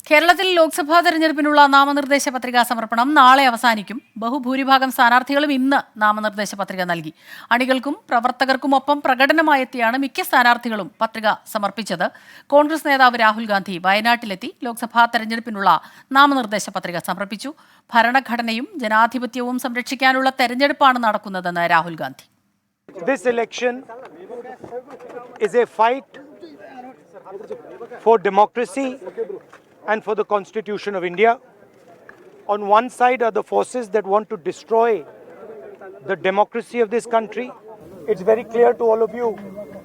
കേരളത്തിൽ ലോക്സഭാ തെരഞ്ഞെടുപ്പിനുള്ള നാമനിർദ്ദേശ പത്രികാ സമർപ്പണം നാളെ അവസാനിക്കും. ബഹുഭൂരിഭാഗം സ്ഥാനാർത്ഥികളും ഇന്ന് നാമനിർദ്ദേശ പത്രിക നൽകി. അണികൾക്കും പ്രവർത്തകർക്കുമൊപ്പം പ്രകടനമായെത്തിയാണ് മിക്ക സ്ഥാനാർത്ഥികളും പത്രിക സമർപ്പിച്ചത്. കോൺഗ്രസ് നേതാവ് രാഹുൽ ഗാന്ധി വയനാട്ടിലെത്തി ലോക്സഭാ തെരഞ്ഞെടുപ്പിനുള്ള നാമനിർദ്ദേശ പത്രിക സമർപ്പിച്ചു. ഭരണഘടനയും ജനാധിപത്യവും സംരക്ഷിക്കാനുള്ള തെരഞ്ഞെടുപ്പാണ് നടക്കുന്നതെന്ന് Rahul Gandhi. This election is a fight for democracy and for the Constitution of India. On one side are the forces that want to destroy the democracy of this country. It's very clear to all of you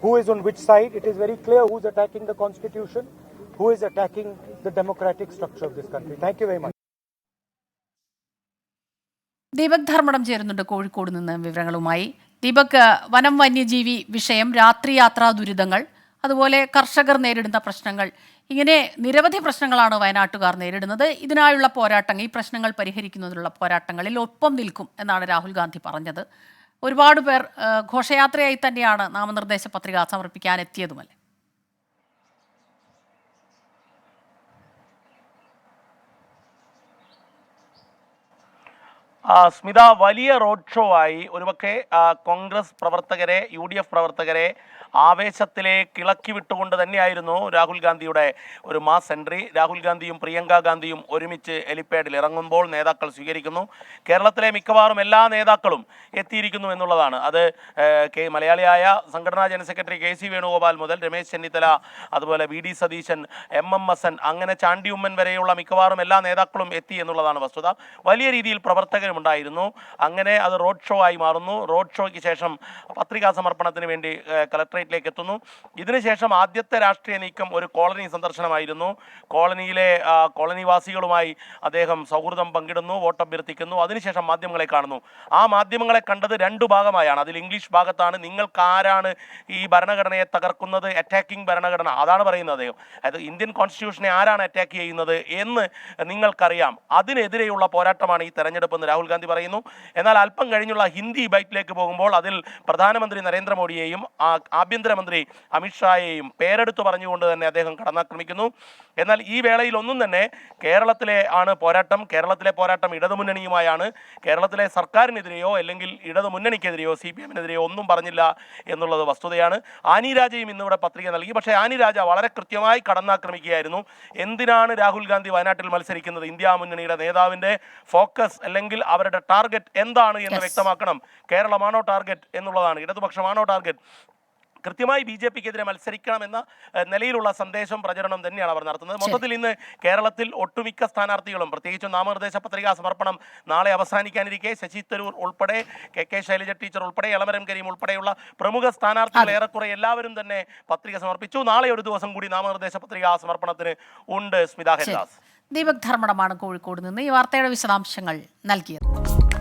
who is on which side. It is very clear who's attacking the Constitution, who is attacking the democratic structure of this country. Thank you very much. Deepak Dharmadam ചേരുന്നുണ്ട് കോഴിക്കോട് നിന്ന് വിവരങ്ങളുമായി. ദീപക്, വനം വന്യജീവി വിഷയം, രാത്രി യാത്രാ ദുരിതങ്ങൾ, അതുപോലെ കർഷകർ നേരിടുന്ന പ്രശ്നങ്ങൾ, ഇങ്ങനെ നിരവധി പ്രശ്നങ്ങളാണ് വയനാട്ടുകാർ നേരിടുന്നത്. ഇതിനായുള്ള പോരാട്ടങ്ങൾ, ഈ പ്രശ്നങ്ങൾ പരിഹരിക്കുന്നതിനുള്ള പോരാട്ടങ്ങളിൽ ഒപ്പം നിൽക്കും എന്നാണ് രാഹുൽ ഗാന്ധി പറഞ്ഞത്. ഒരുപാട് പേർ ഘോഷയാത്രയായി തന്നെയാണ് നാമനിർദ്ദേശ പത്രിക സമർപ്പിക്കാൻ എത്തിയതുമല്ലേ? സ്മിത, വലിയ റോഡ് ഷോ ആയി ഒരുപക്ഷെ കോൺഗ്രസ് പ്രവർത്തകരെ, UDF പ്രവർത്തകരെ ആവേശത്തിലേക്ക് ഇളക്കി വിട്ടുകൊണ്ട് തന്നെയായിരുന്നു രാഹുൽ ഗാന്ധിയുടെ ഒരു മാസ് എൻട്രി. രാഹുൽ ഗാന്ധിയും പ്രിയങ്ക ഗാന്ധിയും ഒരുമിച്ച് ഹെലിപ്പാഡിൽ ഇറങ്ങുമ്പോൾ നേതാക്കൾ സ്വീകരിക്കുന്നു. കേരളത്തിലെ മിക്കവാറും എല്ലാ നേതാക്കളും എത്തിയിരിക്കുന്നു എന്നുള്ളതാണ്. അത് മലയാളിയായ സംഘടനാ ജനറൽ സെക്രട്ടറി KC വേണുഗോപാൽ മുതൽ രമേശ് ചെന്നിത്തല, അതുപോലെ VD സതീശൻ, MM ഹസൻ, അങ്ങനെ ചാണ്ടി ഉമ്മൻ വരെയുള്ള മിക്കവാറും എല്ലാ നേതാക്കളും എത്തി എന്നുള്ളതാണ് വസ്തുത. വലിയ രീതിയിൽ പ്രവർത്തകരുമുണ്ടായിരുന്നു. അങ്ങനെ അത് റോഡ് ഷോ ആയി മാറുന്നു. റോഡ് ഷോയ്ക്ക് ശേഷം പത്രികാ സമർപ്പണത്തിന് വേണ്ടി കളക്ടറേറ്റിലേക്ക് എത്തുന്നു. ഇതിനുശേഷം ആദ്യത്തെ രാഷ്ട്രീയ നീക്കം ഒരു കോളനി സന്ദർശനമായിരുന്നു. കോളനിവാസികളുമായി അദ്ദേഹം സൗഹൃദം പങ്കിടുന്നു, വോട്ടഭ്യർത്ഥിക്കുന്നു. അതിനുശേഷം മാധ്യമങ്ങളെ കാണുന്നു. ആ മാധ്യമങ്ങളെ കണ്ടത് രണ്ടു ഭാഗമായാണ്. അതിൽ ഇംഗ്ലീഷ് ഭാഗത്താണ് നിങ്ങൾക്ക് ആരാണ് ഈ ഭരണഘടനയെ തകർക്കുന്നത്, അറ്റാക്കിംഗ് ഭരണഘടന, അതാണ് പറയുന്നത് അദ്ദേഹം. അത് ഇന്ത്യൻ കോൺസ്റ്റിറ്റ്യൂഷനെ ആരാണ് അറ്റാക്ക് ചെയ്യുന്നത് എന്ന് നിങ്ങൾക്കറിയാം, അതിനെതിരെയുള്ള പോരാട്ടമാണ് ഈ തെരഞ്ഞെടുപ്പ് എന്ന് രാഹുൽ ഗാന്ധി പറയുന്നു. എന്നാൽ അല്പം കഴിഞ്ഞുള്ള ഹിന്ദി ബൈറ്റിലേക്ക് പോകുമ്പോൾ അതിൽ പ്രധാനമന്ത്രി നരേന്ദ്രമോദിയെയും ആഭ്യന്തരമന്ത്രി അമിത്ഷായെയും പേരെടുത്ത് പറഞ്ഞുകൊണ്ട് തന്നെ അദ്ദേഹം കടന്നാക്രമിക്കുന്നു. എന്നാൽ ഈ വേളയിൽ ഒന്നും തന്നെ കേരളത്തിലെ പോരാട്ടം ഇടതുമുന്നണിയുമായാണ്. കേരളത്തിലെ സർക്കാരിനെതിരെയോ അല്ലെങ്കിൽ ഇടതുമുന്നണിക്കെതിരെയോ CPM-നെതിരെയോ ഒന്നും പറഞ്ഞില്ല എന്നുള്ളത് വസ്തുതയാണ്. ആനി രാജയും ഇന്നിവിടെ പത്രിക നൽകി. പക്ഷേ ആനി രാജ വളരെ കൃത്യമായി കടന്നാക്രമിക്കുകയായിരുന്നു. എന്തിനാണ് രാഹുൽ ഗാന്ധി വയനാട്ടിൽ മത്സരിക്കുന്നത്? ഇന്ത്യ മുന്നണിയുടെ നേതാവിൻ്റെ ഫോക്കസ് അല്ലെങ്കിൽ അവരുടെ ടാർഗറ്റ് എന്താണ് എന്ന് വ്യക്തമാക്കണം. കേരളമാണോ ടാർഗറ്റ് എന്നുള്ളതാണ്, ഇടതുപക്ഷമാണോ ടാർഗറ്റ്? കൃത്യമായി BJP-ക്കെതിരെ മത്സരിക്കണമെന്ന നിലയിലുള്ള സന്ദേശം പ്രചരണം തന്നെയാണ് അവർ നടത്തുന്നത്. മൊത്തത്തിൽ ഇന്ന് കേരളത്തിൽ ഒട്ടുമിക്ക സ്ഥാനാർത്ഥികളും, പ്രത്യേകിച്ചും നാമനിർദ്ദേശ പത്രികാ സമർപ്പണം നാളെ അവസാനിക്കാനിരിക്കെ ശശി തരൂർ ഉൾപ്പെടെ, KK ശൈലജ ടീച്ചർ ഉൾപ്പെടെ, എളമരം കരീം ഉൾപ്പെടെയുള്ള പ്രമുഖ സ്ഥാനാർത്ഥികൾ ഏറെക്കുറെ എല്ലാവരും തന്നെ പത്രിക സമർപ്പിച്ചു. നാളെ ഒരു ദിവസം കൂടി നാമനിർദ്ദേശ പത്രികാ സമർപ്പണത്തിന് ഉണ്ട്. സ്മിത ഹെൻദാസ്. ദീപക് ധർമ്മടമാണ് കോഴിക്കോട് നിന്ന് ഈ വാർത്തയുടെ വിശദാംശങ്ങൾ നൽകിയത്.